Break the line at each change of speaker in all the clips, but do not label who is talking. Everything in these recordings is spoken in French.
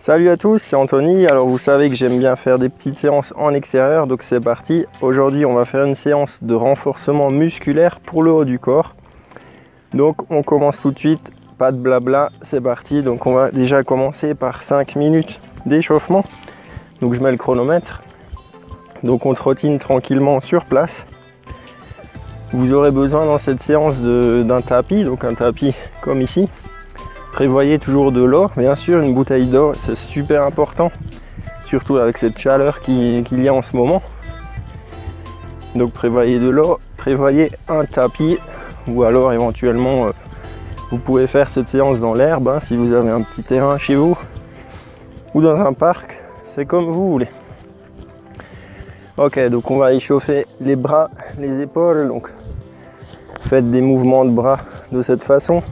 Salut à tous, c'est Anthony. Alors vous savez que j'aime bien faire des petites séances en extérieur, donc c'est parti. Aujourd'hui on va faire une séance de renforcement musculaire pour le haut du corps. Donc on commence tout de suite, pas de blabla, c'est parti. Donc on va déjà commencer par 5 minutes d'échauffement. Donc je mets le chronomètre. Donc on trottine tranquillement sur place. Vous aurez besoin dans cette séance d'un tapis, donc un tapis comme ici. Prévoyez toujours de l'eau, bien sûr, une bouteille d'eau, c'est super important, surtout avec cette chaleur qu'il y a en ce moment. Donc prévoyez de l'eau, prévoyez un tapis, ou alors éventuellement vous pouvez faire cette séance dans l'herbe, hein, si vous avez un petit terrain chez vous, ou dans un parc, c'est comme vous voulez. Ok, donc on va échauffer les bras, les épaules, donc faites des mouvements de bras de cette façon.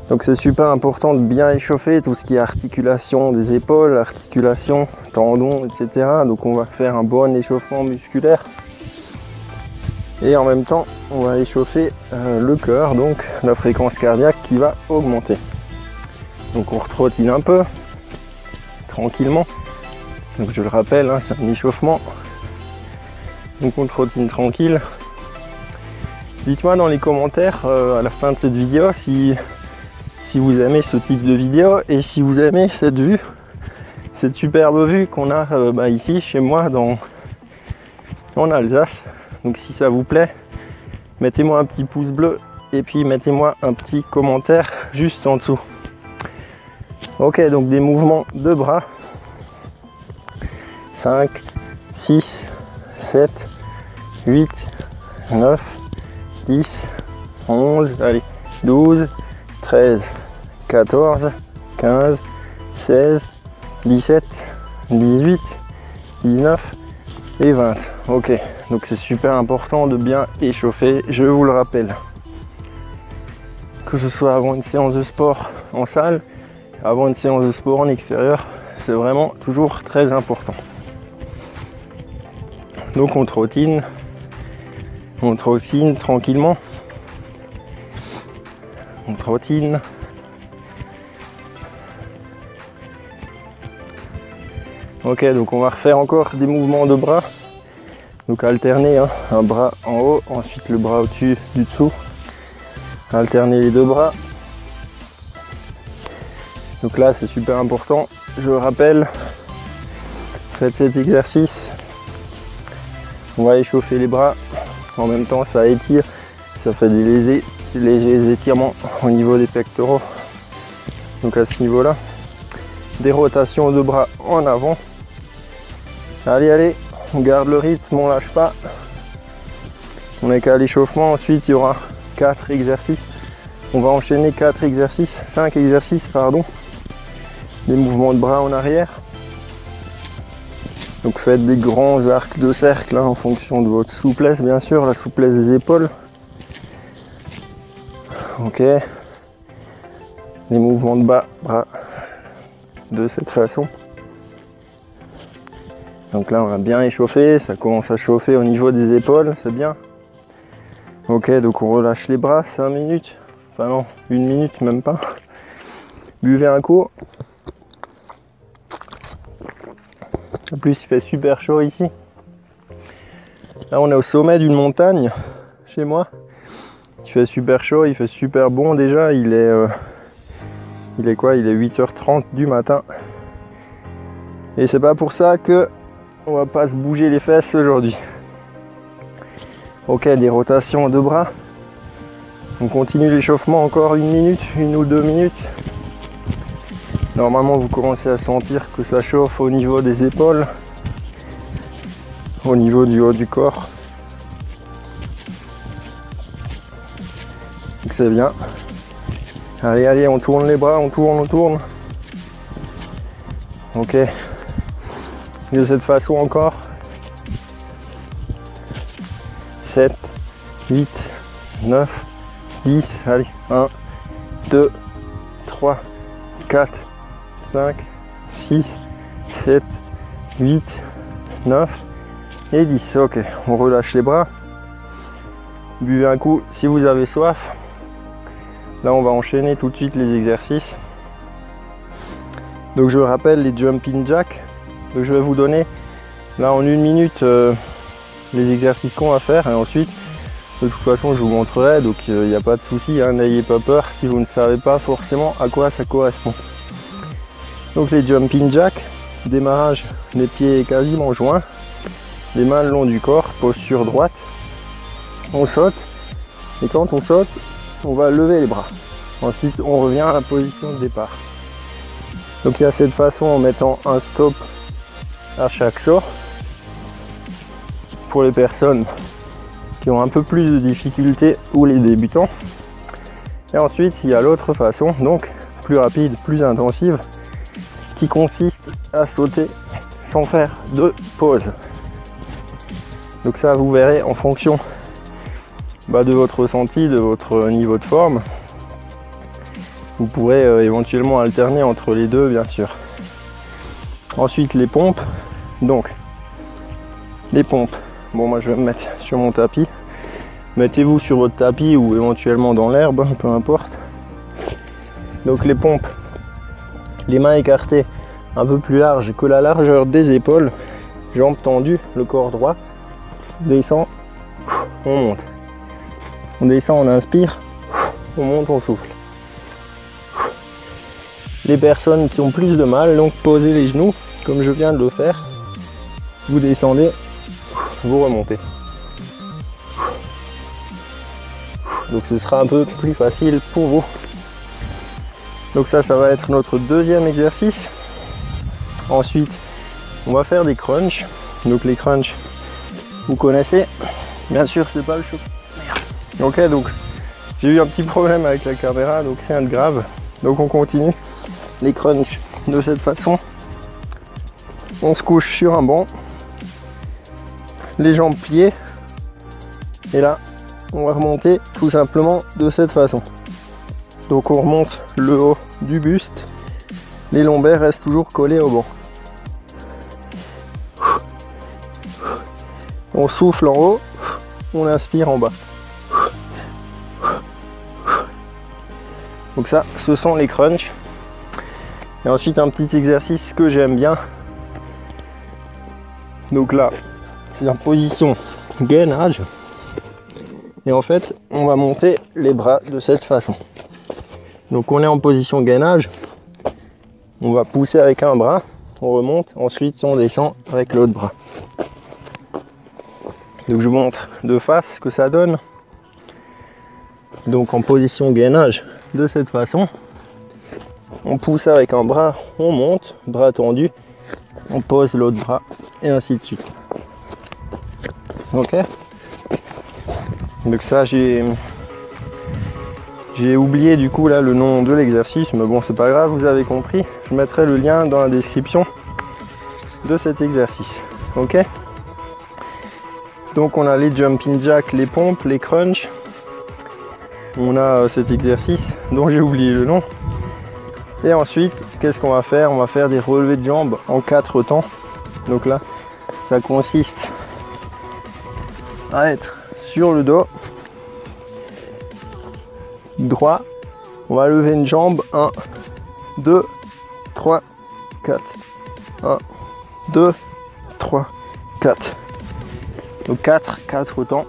Donc c'est super important de bien échauffer tout ce qui est articulation des épaules, articulation, tendons, etc. Donc on va faire un bon échauffement musculaire. Et en même temps, on va échauffer le cœur, donc la fréquence cardiaque qui va augmenter. Donc on retrottine un peu, tranquillement. Donc je le rappelle, hein, c'est un échauffement. Donc on trottine tranquille. Dites-moi dans les commentaires à la fin de cette vidéo si vous aimez ce type de vidéo et si vous aimez cette vue, cette superbe vue qu'on a ici chez moi en Alsace. Donc si ça vous plaît, mettez-moi un petit pouce bleu et puis mettez-moi un petit commentaire juste en dessous. Ok, donc des mouvements de bras. 5, 6, 7, 8, 9, 10, 11, allez, 12, 13, 14, 15, 16, 17, 18, 19 et 20. Ok, donc c'est super important de bien échauffer, je vous le rappelle. Que ce soit avant une séance de sport en salle, avant une séance de sport en extérieur, c'est vraiment toujours très important. Donc on trottine tranquillement. On trottine. Ok, donc on va refaire encore des mouvements de bras. Donc alterner, hein, un bras en haut, ensuite le bras au-dessus du dessous. Alterner les deux bras. Donc là c'est super important, je le rappelle. Faites cet exercice. On va échauffer les bras. En même temps ça étire, ça fait des légers étirements au niveau des pectoraux. Donc à ce niveau là, des rotations de bras en avant. Allez, on garde le rythme, on lâche pas. On est qu'à l'échauffement, ensuite il y aura 4 exercices. On va enchaîner 4 exercices, 5 exercices pardon. Des mouvements de bras en arrière. Donc faites des grands arcs de cercle, hein, en fonction de votre souplesse bien sûr, la souplesse des épaules. Ok, des mouvements de bras de cette façon. Donc là on a bien échauffé, ça commence à chauffer au niveau des épaules, c'est bien. Ok, donc on relâche les bras, 5 minutes, enfin non, 1 minute même pas. Buvez un coup. En plus il fait super chaud ici. Là on est au sommet d'une montagne, chez moi. Il fait super chaud, il fait super bon déjà, il est quoi? Il est 8h30 du matin. Et c'est pas pour ça que on va pas se bouger les fesses aujourd'hui. Ok, des rotations de bras. On continue l'échauffement encore 1 minute, 1 ou 2 minutes. Normalement vous commencez à sentir que ça chauffe au niveau des épaules, au niveau du haut du corps. C'est bien. Allez, on tourne les bras, on tourne. Ok. De cette façon encore. 7, 8, 9, 10. Allez, 1, 2, 3, 4, 5, 6, 7, 8, 9 et 10. Ok, on relâche les bras. Buvez un coup si vous avez soif. Là on va enchaîner tout de suite les exercices. Donc je rappelle les jumping jacks. Donc je vais vous donner là en 1 minute les exercices qu'on va faire et ensuite de toute façon je vous montrerai, donc il n'y a pas de souci, hein, n'ayez pas peur si vous ne savez pas forcément à quoi ça correspond. Donc les jumping jacks, démarrage, les pieds quasiment joints, les mains le long du corps, posture droite, on saute et quand on saute on va lever les bras. Ensuite on revient à la position de départ. Donc il y a cette façon en mettant un stop à chaque saut pour les personnes qui ont un peu plus de difficultés ou les débutants. Et ensuite il y a l'autre façon, donc plus rapide, plus intensive, qui consiste à sauter sans faire de pause. Donc ça vous verrez en fonction de votre ressenti, de votre niveau de forme. Vous pourrez éventuellement alterner entre les deux bien sûr. Ensuite les pompes. Donc les pompes, bon moi je vais me mettre sur mon tapis. Mettez-vous sur votre tapis ou éventuellement dans l'herbe, peu importe. Donc les pompes, les mains écartées un peu plus larges que la largeur des épaules, jambes tendues, le corps droit, on descend, on monte. On descend, on inspire, on monte, on souffle. Les personnes qui ont plus de mal, donc posez les genoux, comme je viens de le faire. Vous descendez, vous remontez. Donc ce sera un peu plus facile pour vous. Donc ça va être notre deuxième exercice. Ensuite, on va faire des crunchs. Donc les crunchs, vous connaissez. Bien sûr, c'est pas le choc. Ok, donc j'ai eu un petit problème avec la caméra, donc rien de grave. Donc on continue les crunchs de cette façon. On se couche sur un banc, les jambes pliées, et là on va remonter tout simplement de cette façon. Donc on remonte le haut du buste, les lombaires restent toujours collés au banc. On souffle en haut, on inspire en bas. Donc ça, ce sont les crunchs. Et ensuite un petit exercice que j'aime bien. Donc là, c'est en position gainage. Et en fait, on va monter les bras de cette façon. Donc on est en position gainage. On va pousser avec un bras, on remonte, ensuite on descend avec l'autre bras. Donc je vous montre de face ce que ça donne. Donc en position gainage de cette façon. On pousse avec un bras, on monte, bras tendu, on pose l'autre bras et ainsi de suite. Ok. Donc ça j'ai oublié du coup là le nom de l'exercice, mais bon c'est pas grave, vous avez compris. Je mettrai le lien dans la description de cet exercice. Ok. Donc on a les jumping jacks, les pompes, les crunchs. On a cet exercice dont j'ai oublié le nom. Et ensuite, qu'est-ce qu'on va faire? On va faire des relevés de jambes en 4 temps. Donc là, ça consiste à être sur le dos, droit. On va lever une jambe. 1, 2, 3, 4. 1, 2, 3, 4. Donc 4 temps.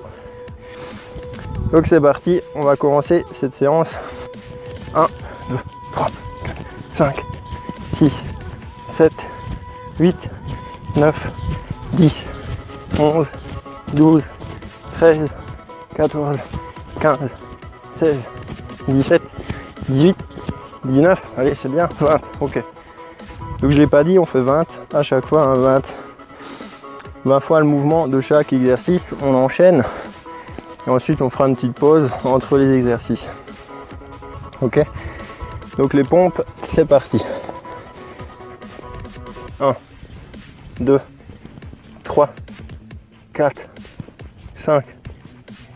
Donc c'est parti, on va commencer cette séance. 1, 2, 3, 4, 5, 6, 7, 8, 9, 10, 11, 12, 13, 14, 15, 16, 17, 18, 19, allez c'est bien, 20, ok. Donc je l'ai pas dit, on fait 20 à chaque fois, hein, 20 fois le mouvement de chaque exercice, on enchaîne. Et ensuite on fera une petite pause entre les exercices. Ok. Donc les pompes, c'est parti. 1, 2, 3, 4, 5,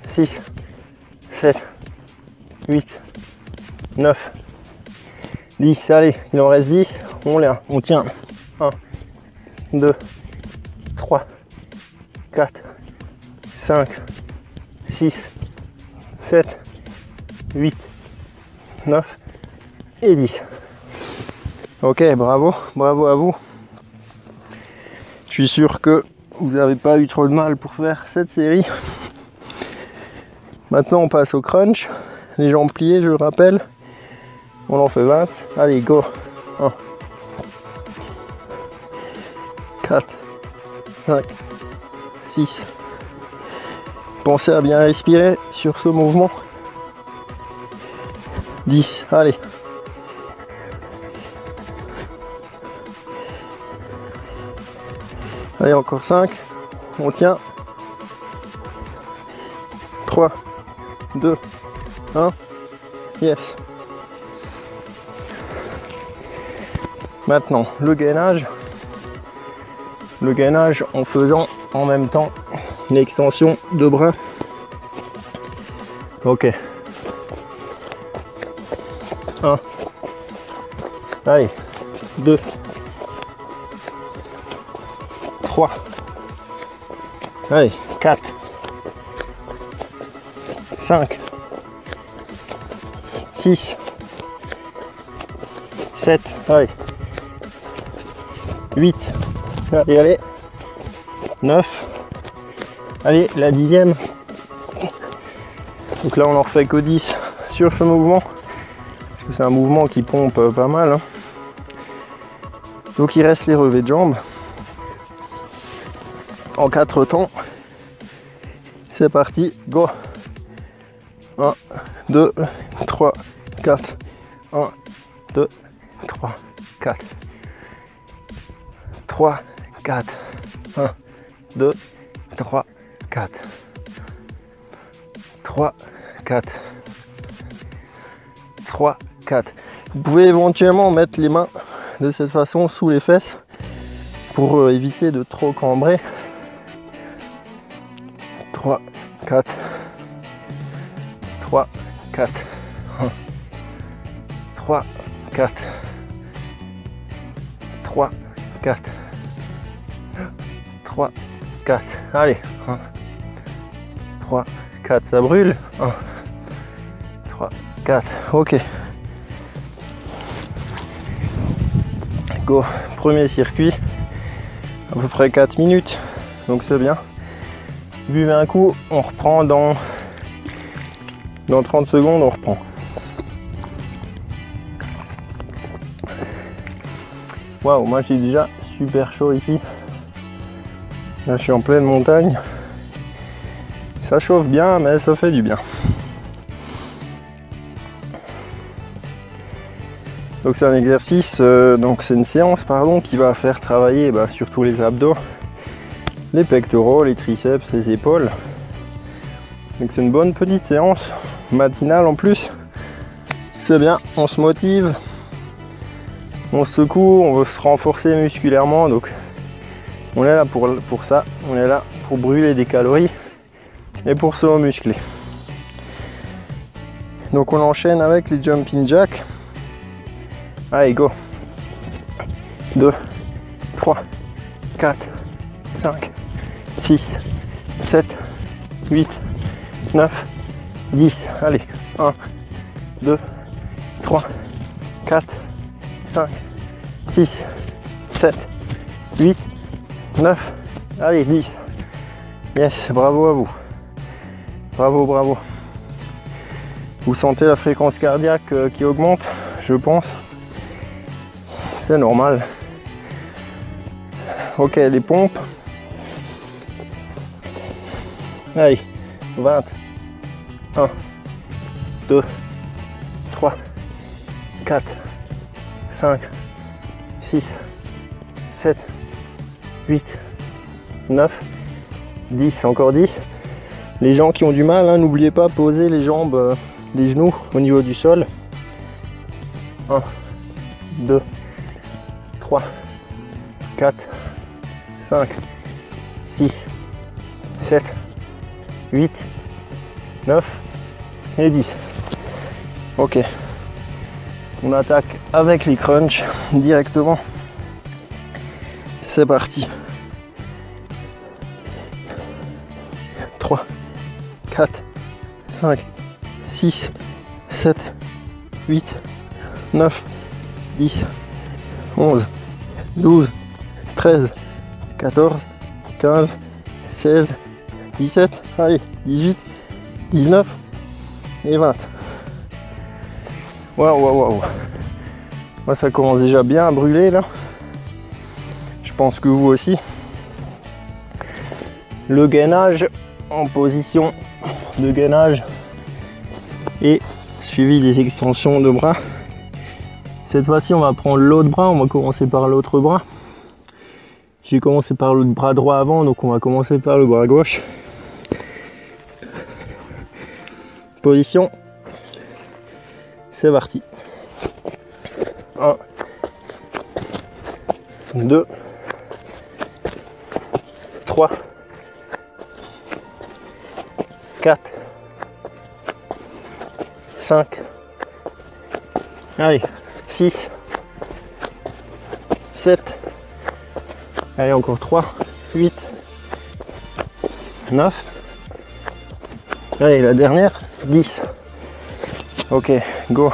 6, 7, 8, 9, 10. Allez, il en reste 10. On tient. 1, 2, 3, 4, 5, 6, 7, 8, 9 et 10. Ok, bravo, bravo à vous. Je suis sûr que vous n'avez pas eu trop de mal pour faire cette série. Maintenant on passe au crunch. Les jambes pliées, je le rappelle. On en fait 20. Allez, go. 1, 4, 5, 6. Pensez à bien respirer sur ce mouvement. 10, allez. Allez, encore 5. On tient. 3, 2, 1. Yes. Maintenant, le gainage. Le gainage en faisant en même temps l'extension de bras. Ok. 1. Allez. 2. 3. Allez. 4. 5. 6. 7. Allez. 8. Allez, allez. 9. Allez, la 10e. Donc là, on en refait que 10 sur ce mouvement. Parce que c'est un mouvement qui pompe pas mal. Hein. Donc il reste les relevés de jambes. En 4 temps. C'est parti, go. 1, 2, 3, 4. 1, 2, 3, 4. 3, 4. 1, 2, 3, 4. 3, 4. 3, 4. Vous pouvez éventuellement mettre les mains de cette façon sous les fesses pour éviter de trop cambrer. 3, 4. 3, 4. 1. 3, 4. 3, 4. 3, 4. Allez. 1. 3, 4. Ça brûle. 1. 3, 4. Ok. Go. Premier circuit. À peu près 4 minutes. Donc c'est bien. Buvez un coup. On reprend dans 30 secondes. On reprend. Waouh, moi j'ai déjà super chaud ici. Là je suis en pleine montagne. Ça chauffe bien, mais ça fait du bien. Donc c'est un exercice, donc c'est une séance pardon, qui va faire travailler surtout les abdos, les pectoraux, les triceps, les épaules. Donc c'est une bonne petite séance matinale en plus. C'est bien, on se motive, on se secoue, on veut se renforcer musculairement. Donc on est là pour ça, on est là pour brûler des calories et pour se muscler. Donc on enchaîne avec les jumping jacks. Allez, go. 2, 3, 4, 5, 6, 7, 8, 9, 10. Allez, 1, 2, 3, 4, 5, 6, 7, 8, 9. Allez, 10. Yes, bravo à vous. Bravo, bravo. Vous sentez la fréquence cardiaque qui augmente, je pense. C'est normal. Ok, les pompes. Allez, 20. 1, 2, 3, 4, 5, 6, 7, 8, 9, 10. Encore 10. Les gens qui ont du mal, hein, n'oubliez pas, poser les jambes, les genoux au niveau du sol. 1, 2, 3, 4, 5, 6, 7, 8, 9 et 10. Ok. On attaque avec les crunchs directement. C'est parti. 3, 4, 5, 6, 7, 8, 9, 10, 11, 12, 13, 14, 15, 16, 17, allez, 18, 19 et 20. Waouh. Moi, ça commence déjà bien à brûler là. Je pense que vous aussi. Le gainage en position de gainage et suivi des extensions de bras. Cette fois-ci, on va prendre l'autre bras. On va commencer par l'autre bras. J'ai commencé par le bras droit avant, donc on va commencer par le bras gauche. Position. C'est parti. 1, 2, 3, 4, 5, allez, 6, 7, allez encore 3, 8, 9, allez la dernière, 10. Ok, go.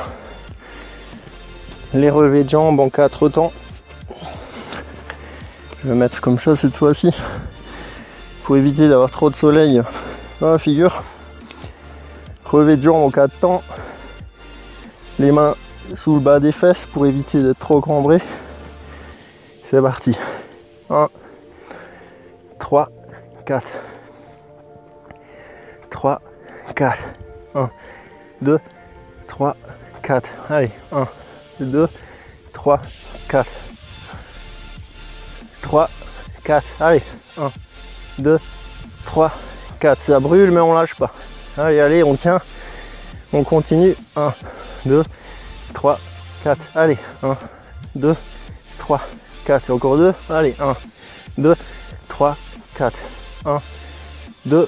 Les relevés de jambes en 4 temps. Je vais mettre comme ça cette fois-ci pour éviter d'avoir trop de soleil dans la figure. Relevé de jambes en 4 temps. Les mains sous le bas des fesses pour éviter d'être trop cambré. C'est parti. 1, 3, 4. 3, 4. 1, 2, 3, 4. Allez, 1, 2, 3, 4. 3, 4. Allez, 1, 2, 3, 4. Ça brûle, mais on lâche pas. Allez, on tient. On continue. 1, 2, 3, 4. Allez, 1, 2, 3, 4. Et encore 2. Allez, 1, 2, 3, 4. 1, 2,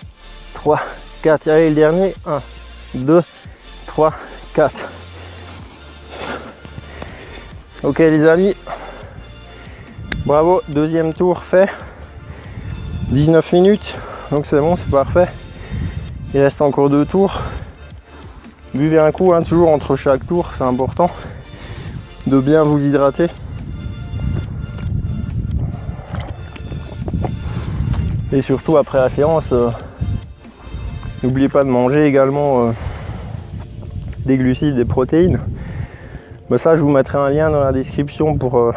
3, 4. Allez, le dernier. 1, 2, 3, 4. Ok les amis, bravo, deuxième tour fait, 19 minutes, donc c'est bon, c'est parfait. Il reste encore 2 tours. Buvez un coup, hein, toujours entre chaque tour, c'est important de bien vous hydrater. Et surtout après la séance, n'oubliez pas de manger également des glucides, des protéines. Mais ça, je vous mettrai un lien dans la description pour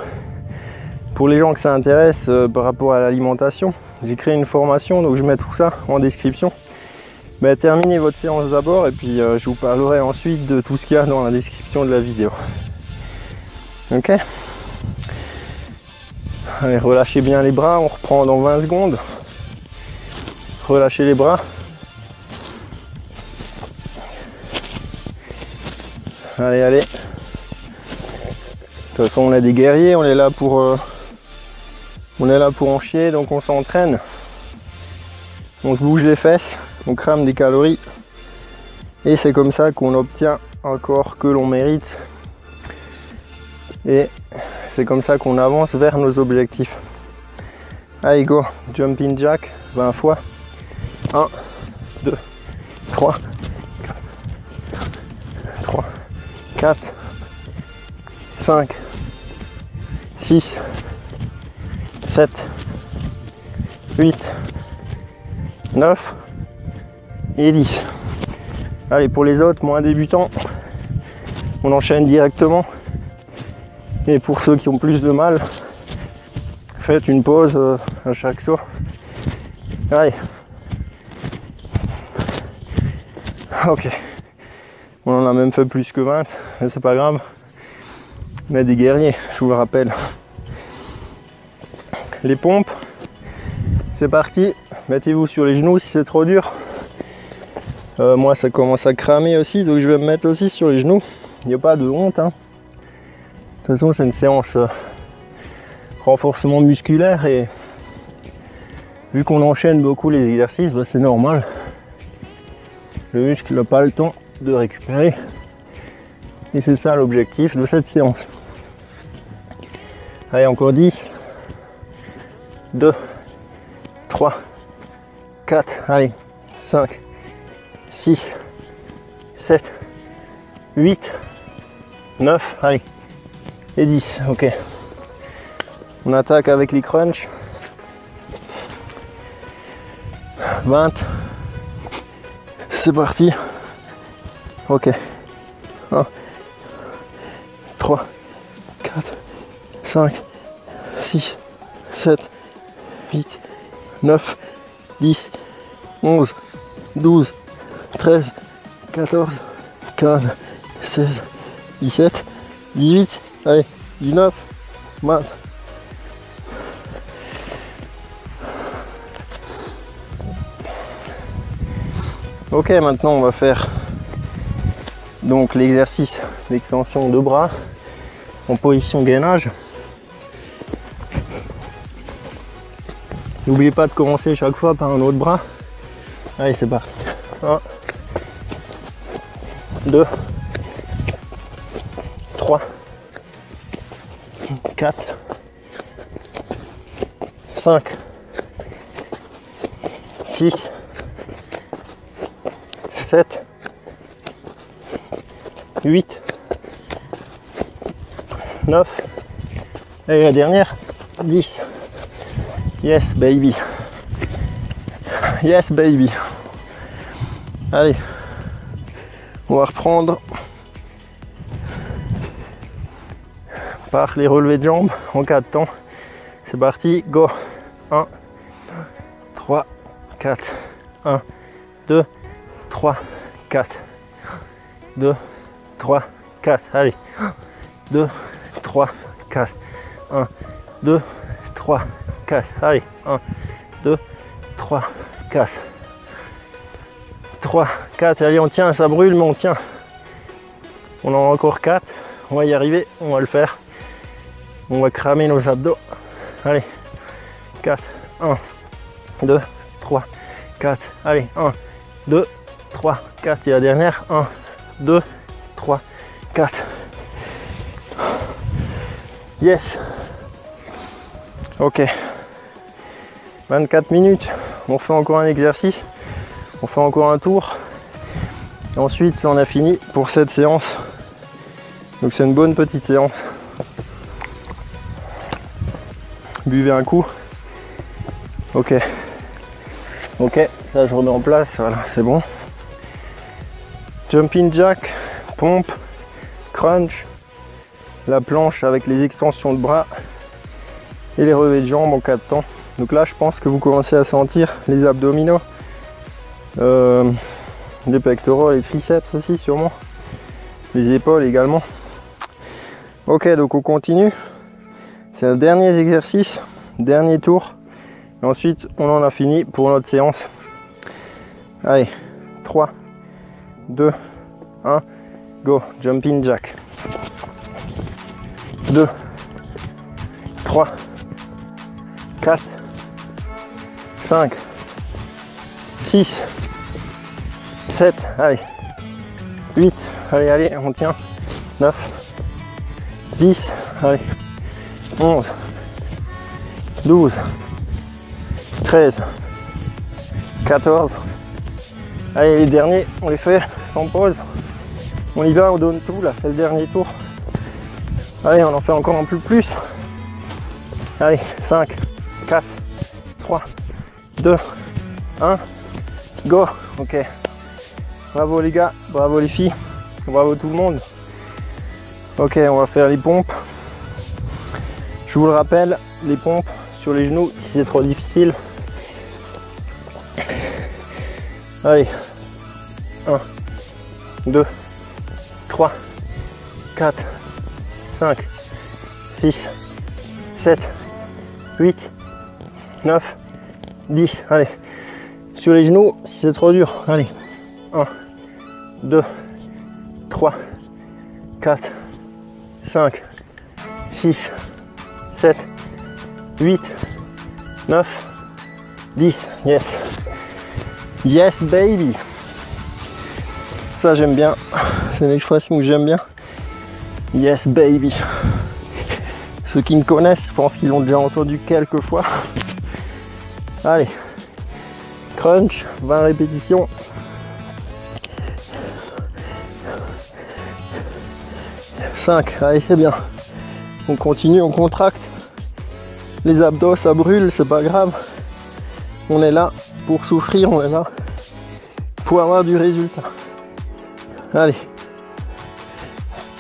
les gens que ça intéresse par rapport à l'alimentation. J'ai créé une formation, donc je mets tout ça en description. Mais terminez votre séance d'abord et puis je vous parlerai ensuite de tout ce qu'il y a dans la description de la vidéo. Ok. Allez, relâchez bien les bras, on reprend dans 20 secondes. Relâchez les bras. Allez. De toute façon, on est des guerriers, on est là pour en chier, donc on s'entraîne. On se bouge les fesses, on crame des calories. Et c'est comme ça qu'on obtient un corps que l'on mérite. Et c'est comme ça qu'on avance vers nos objectifs. Allez, go, jumping jack, 20 fois. 1, 2, 3, 4, 5, 6, 7, 8, 9 et 10. Allez, pour les autres, moins débutants, on enchaîne directement. Et pour ceux qui ont plus de mal, faites une pause à chaque saut. Allez. Ok. On en a même fait plus que 20, mais c'est pas grave. On est des guerriers, je vous le rappelle. Les pompes, c'est parti. Mettez-vous sur les genoux si c'est trop dur. Moi, ça commence à cramer aussi, donc je vais me mettre aussi sur les genoux. Il n'y a pas de honte, hein. De toute façon, c'est une séance renforcement musculaire et vu qu'on enchaîne beaucoup les exercices, bah, c'est normal. Le muscle n'a pas le temps de récupérer. Et c'est ça l'objectif de cette séance. Allez, encore 10, 2, 3, 4, allez, 5, 6, 7, 8, 9, allez, et 10, ok. On attaque avec les crunchs. 20. C'est parti. Ok. 1, 3, 4, 5, 6, 7, 8, 9, 10, 11, 12, 13, 14, 15, 16, 17, 18, allez, 19, 20. Ok, maintenant on va faire donc l'exercice d'extension de bras en position gainage. N'oubliez pas de commencer chaque fois par un autre bras. Allez, c'est parti. 1, 2, 3, 4, 5, 6, 7, 8, 9, et la dernière, 10. Yes baby. Yes baby. Allez, on va reprendre par les relevés de jambes en 4 temps. C'est parti, go. 1, 3, 4, 1, 2, 3, 4, 2, 3, 4, allez, 2, 3, 4, 1, 2, 3, 4, allez, 1, 2, 3, 4, 3, 4, allez, on tient, ça brûle, mais on tient. On en a encore 4, on va y arriver, on va le faire. On va cramer nos abdos. Allez, 4, 1, 2, 3, 4, allez, 1, 2, 3, 4, et la dernière, 1, 2, 3, 4. Yes. Ok. 24 minutes. On fait encore un exercice. On fait encore un tour. Et ensuite, ça en a fini pour cette séance. Donc c'est une bonne petite séance. Buvez un coup. Ok. Ok, ça je remets en place. Voilà, c'est bon. Jumping jack, pompe, crunch, la planche avec les extensions de bras et les relevés de jambes en 4 temps. Donc là, je pense que vous commencez à sentir les abdominaux, les pectoraux, les triceps aussi sûrement, les épaules également. Ok, donc on continue. C'est le dernier exercice, dernier tour. Et ensuite, on en a fini pour notre séance. Allez, 3, 2, 1, go, jumping jack. 2, 3, 4, 5, 6, 7, allez, 8, allez, allez, on tient, 9, 10, allez, 11, 12, 13, 14, allez, les derniers, on les fait sans pause. On y va, on donne tout, là, c'est le dernier tour. Allez, on en fait encore un peu plus. Allez, 5, 4, 3, 2, 1, go. Ok. Bravo les gars, bravo les filles, bravo tout le monde. Ok, on va faire les pompes. Je vous le rappelle, les pompes sur les genoux, si c'est trop difficile. Allez, 1, 2, 3, 4, 5, 6, 7, 8, 9, 10. Allez, sur les genoux, si c'est trop dur. Allez, 1, 2, 3, 4, 5, 6, 7, 8, 9, 10. Yes. Yes, baby. Ça, j'aime bien. C'est une expression que j'aime bien. Yes, baby. Ceux qui me connaissent, je pense qu'ils l'ont déjà entendu quelques fois. Allez. Crunch, 20 répétitions. Allez, c'est bien. On continue, on contracte. Les abdos, ça brûle, c'est pas grave. On est là pour souffrir, on est là pour avoir du résultat. Allez.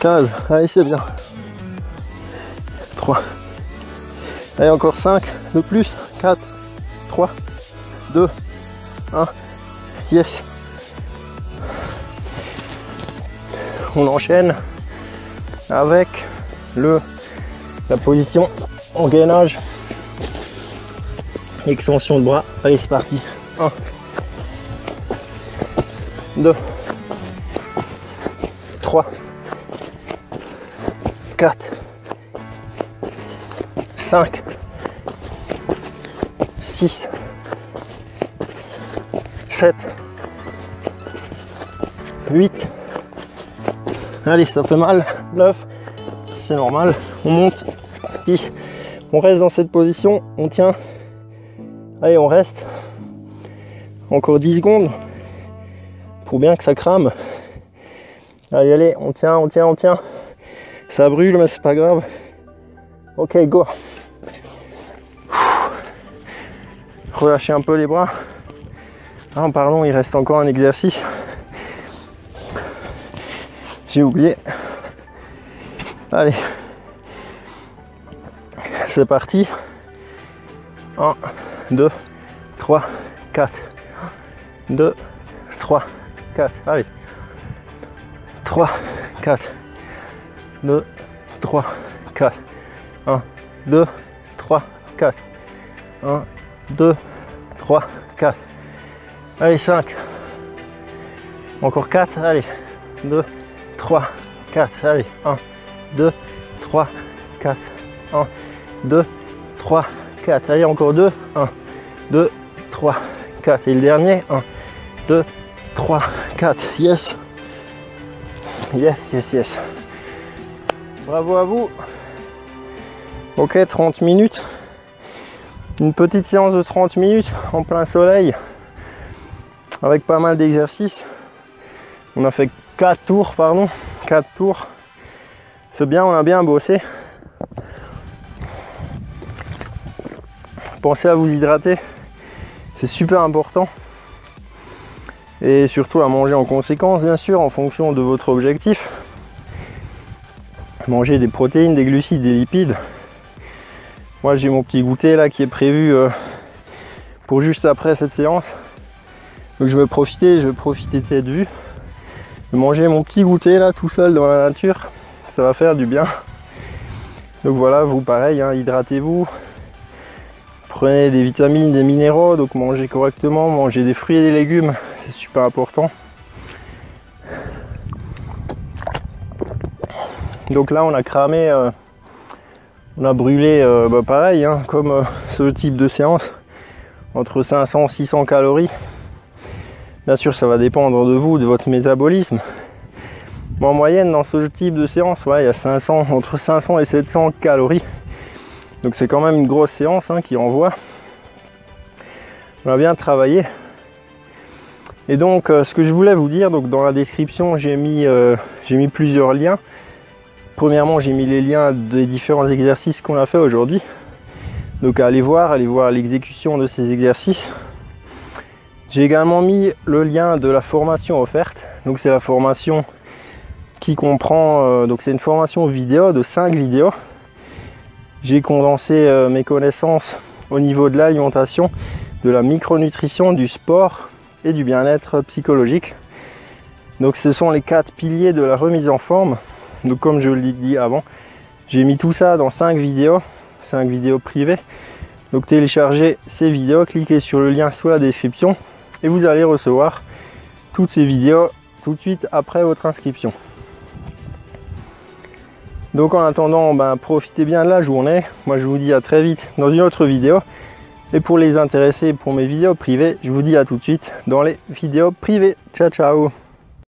15, allez, c'est bien. 3. Allez, encore 5 de plus. 4, 3, 2, 1. Yes. On enchaîne avec la position en gainage. Extension de bras. Allez, c'est parti. 1, 2, 3, 4, 5, 6, 7, 8. Allez, ça fait mal. 9, c'est normal. On monte. 10. On reste dans cette position. On tient. Allez, on reste. Encore 10 secondes. Pour bien que ça crame. Allez, allez, on tient, on tient, on tient. Ça brûle, mais c'est pas grave. Ok, go. Relâchez un peu les bras. Ah, pardon, il reste encore un exercice. J'ai oublié. Allez. C'est parti. 1, 2, 3, 4. 2, 3, 4. Allez. 3, 4. 2, 3, 4. 1, 2, 3, 4. 1, 2, 3, 4. Allez, 5. Encore 4. Allez. 2, 3, 4. Allez. 1, 2, 3, 4. 1, 2, 3, 4. Allez, encore 2. 1, 2, 3, 4. Et le dernier. 1, 2, 3, 4. Yes. Yes, yes, yes. Bravo à vous. Ok, 30 minutes. Une petite séance de 30 minutes en plein soleil. Avec pas mal d'exercices. On a fait 4 tours, pardon. 4 tours. C'est bien, on a bien bossé. Pensez à vous hydrater. C'est super important. Et surtout à manger en conséquence, bien sûr, en fonction de votre objectif. Manger des protéines, des glucides, des lipides. Moi, j'ai mon petit goûter là qui est prévu pour juste après cette séance. Donc je vais profiter de cette vue. De manger mon petit goûter là tout seul dans la nature. Ça va faire du bien. Donc voilà, vous pareil, hein, hydratez-vous. Prenez des vitamines, des minéraux, donc mangez correctement, mangez des fruits et des légumes, c'est super important. Donc là on a cramé, on a brûlé pareil, hein, comme ce type de séance, entre 500 et 600 calories. Bien sûr ça va dépendre de vous, de votre métabolisme. Mais en moyenne dans ce type de séance, ouais, il y a entre 500 et 700 calories. Donc c'est quand même une grosse séance hein, qui renvoie. On a bien travaillé. Et donc ce que je voulais vous dire, donc dans la description j'ai mis plusieurs liens. Premièrement j'ai mis les liens des différents exercices qu'on a fait aujourd'hui. Donc allez voir l'exécution de ces exercices. J'ai également mis le lien de la formation offerte. Donc c'est la formation qui comprend, donc c'est une formation vidéo de 5 vidéos. J'ai condensé mes connaissances au niveau de l'alimentation, de la micronutrition, du sport et du bien-être psychologique. Donc ce sont les 4 piliers de la remise en forme. Donc comme je l'ai dit avant, j'ai mis tout ça dans 5 vidéos privées. Donc téléchargez ces vidéos, cliquez sur le lien sous la description et vous allez recevoir toutes ces vidéos tout de suite après votre inscription. Donc en attendant, profitez bien de la journée. Moi je vous dis à très vite dans une autre vidéo. Et pour les intéressés pour mes vidéos privées, je vous dis à tout de suite dans les vidéos privées. Ciao ciao.